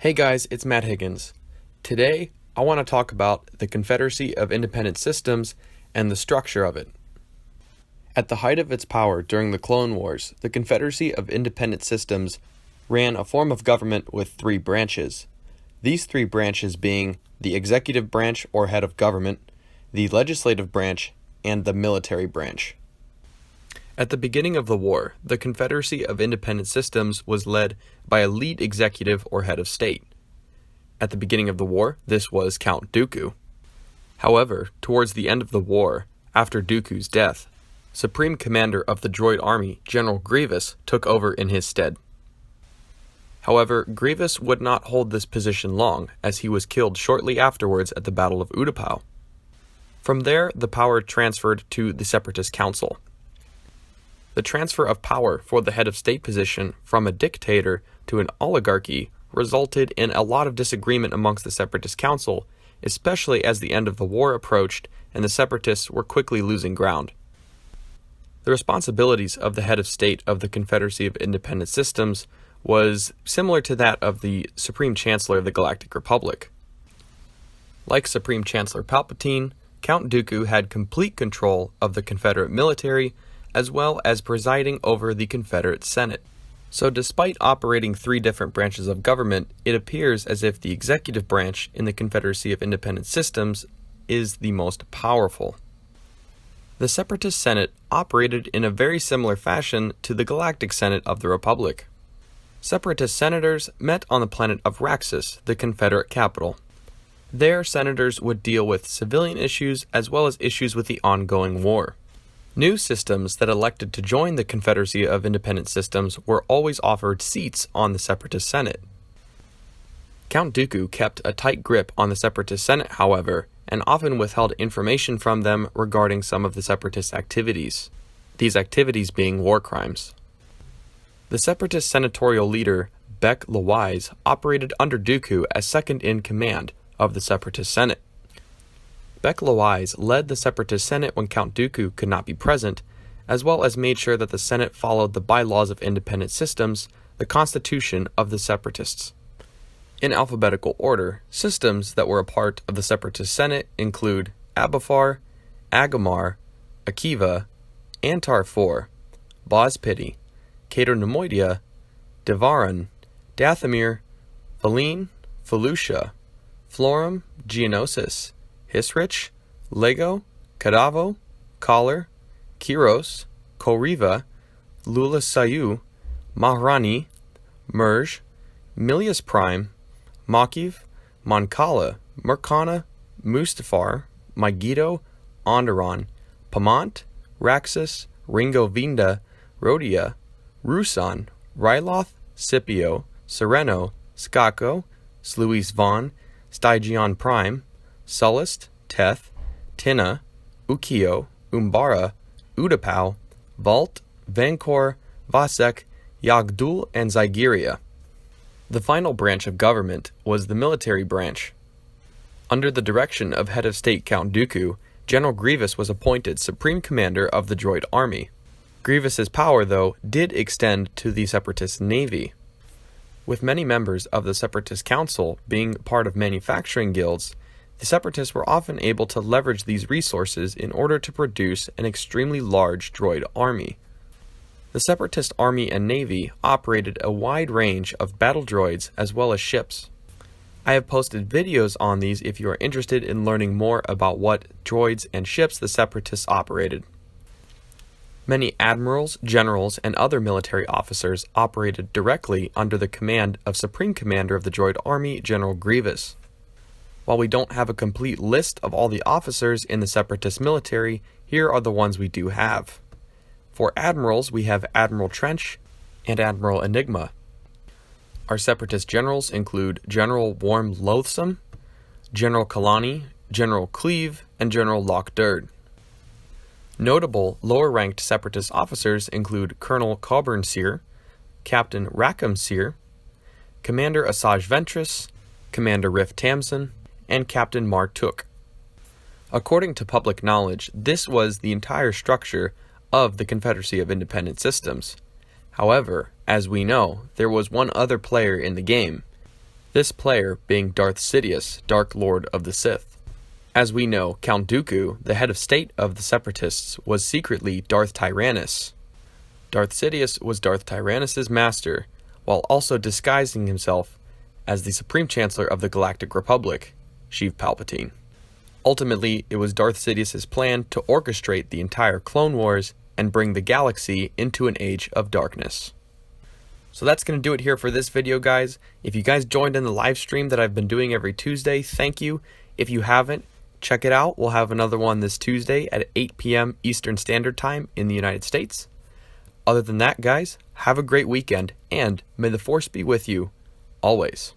Hey guys, it's Matt Higgins. Today, I want to talk about the Confederacy of Independent Systems and the structure of it. At the height of its power during the Clone Wars, the Confederacy of Independent Systems ran a form of government with three branches. These three branches being the executive branch or head of government, the legislative branch, and the military branch. At the beginning of the war, the Confederacy of Independent Systems was led by a lead executive or head of state. At the beginning of the war, this was Count Dooku. However, towards the end of the war, after Dooku's death, Supreme Commander of the Droid Army, General Grievous, took over in his stead. However, Grievous would not hold this position long, as he was killed shortly afterwards at the Battle of Utapau. From there, the power transferred to the Separatist Council. The transfer of power for the head of state position from a dictator to an oligarchy resulted in a lot of disagreement amongst the Separatist Council, especially as the end of the war approached and the Separatists were quickly losing ground. The responsibilities of the head of state of the Confederacy of Independent Systems was similar to that of the Supreme Chancellor of the Galactic Republic. Like Supreme Chancellor Palpatine, Count Dooku had complete control of the Confederate military as well as presiding over the Confederate Senate. So despite operating three different branches of government, it appears as if the executive branch in the Confederacy of Independent Systems is the most powerful. The Separatist Senate operated in a very similar fashion to the Galactic Senate of the Republic. Separatist senators met on the planet of Raxus, the Confederate capital. There, senators would deal with civilian issues as well as issues with the ongoing war. New systems that elected to join the Confederacy of Independent Systems were always offered seats on the Separatist Senate. Count Dooku kept a tight grip on the Separatist Senate, however, and often withheld information from them regarding some of the Separatist activities, these activities being war crimes. The Separatist senatorial leader, Beck LeWise, operated under Dooku as second in command of the Separatist Senate. Beck LeWise led the Separatist Senate when Count Dooku could not be present, as well as made sure that the Senate followed the bylaws of independent systems, the constitution of the Separatists. In alphabetical order, systems that were a part of the Separatist Senate include Abafar, Agamar, Akiva, Antar IV, Boz-Pity, Cater Nemoidia, Devaran, Dathomir, Valine, Felucia, Florum, Geonosis, Hisrich, Lego, Kadavo, Collar, Kiros, Koriva, Lula Sayu, Mahrani, Merj, Milius Prime, Makiv, Moncala, Mercana, Mustafar, Megiddo, Onderon, Pamant, Raxus, Ringo Vinda, Rhodia, Rusan, Ryloth, Scipio, Sereno, Skako, Sluis Von, Stygion Prime, Sullust, Teth, Tina, Ukio, Umbara, Utapau, Valt, Vancor, Vasek, Yagdul, and Zygeria. The final branch of government was the military branch. Under the direction of head of state Count Dooku, General Grievous was appointed Supreme Commander of the Droid Army. Grievous's power, though, did extend to the Separatist Navy. With many members of the Separatist Council being part of manufacturing guilds, the Separatists were often able to leverage these resources in order to produce an extremely large droid army. The Separatist Army and Navy operated a wide range of battle droids as well as ships. I have posted videos on these if you are interested in learning more about what droids and ships the Separatists operated. Many admirals, generals, and other military officers operated directly under the command of Supreme Commander of the Droid Army, General Grievous. While we don't have a complete list of all the officers in the Separatist military, here are the ones we do have. For admirals, we have Admiral Trench and Admiral Enigma. Our Separatist generals include General Warm Loathsome, General Kalani, General Cleve, and General Lockdurd. Notable lower-ranked Separatist officers include Colonel Coburn Sear, Captain Rackham Sear, Commander Asajj Ventress, Commander Riff Tamsin, and Captain Mar Took. According to public knowledge, this was the entire structure of the Confederacy of Independent Systems. However, as we know, there was one other player in the game, this player being Darth Sidious, Dark Lord of the Sith. As we know, Count Dooku, the head of state of the Separatists, was secretly Darth Tyrannus. Darth Sidious was Darth Tyrannus' master, while also disguising himself as the Supreme Chancellor of the Galactic Republic, Sheev Palpatine. Ultimately, it was Darth Sidious's plan to orchestrate the entire Clone Wars and bring the galaxy into an age of darkness. So that's going to do it here for this video, guys. If you guys joined in the live stream that I've been doing every Tuesday, thank you. If you haven't, check it out. We'll have another one this Tuesday at 8 p.m. Eastern Standard Time in the United States. Other than that, guys, have a great weekend, and may the Force be with you, always.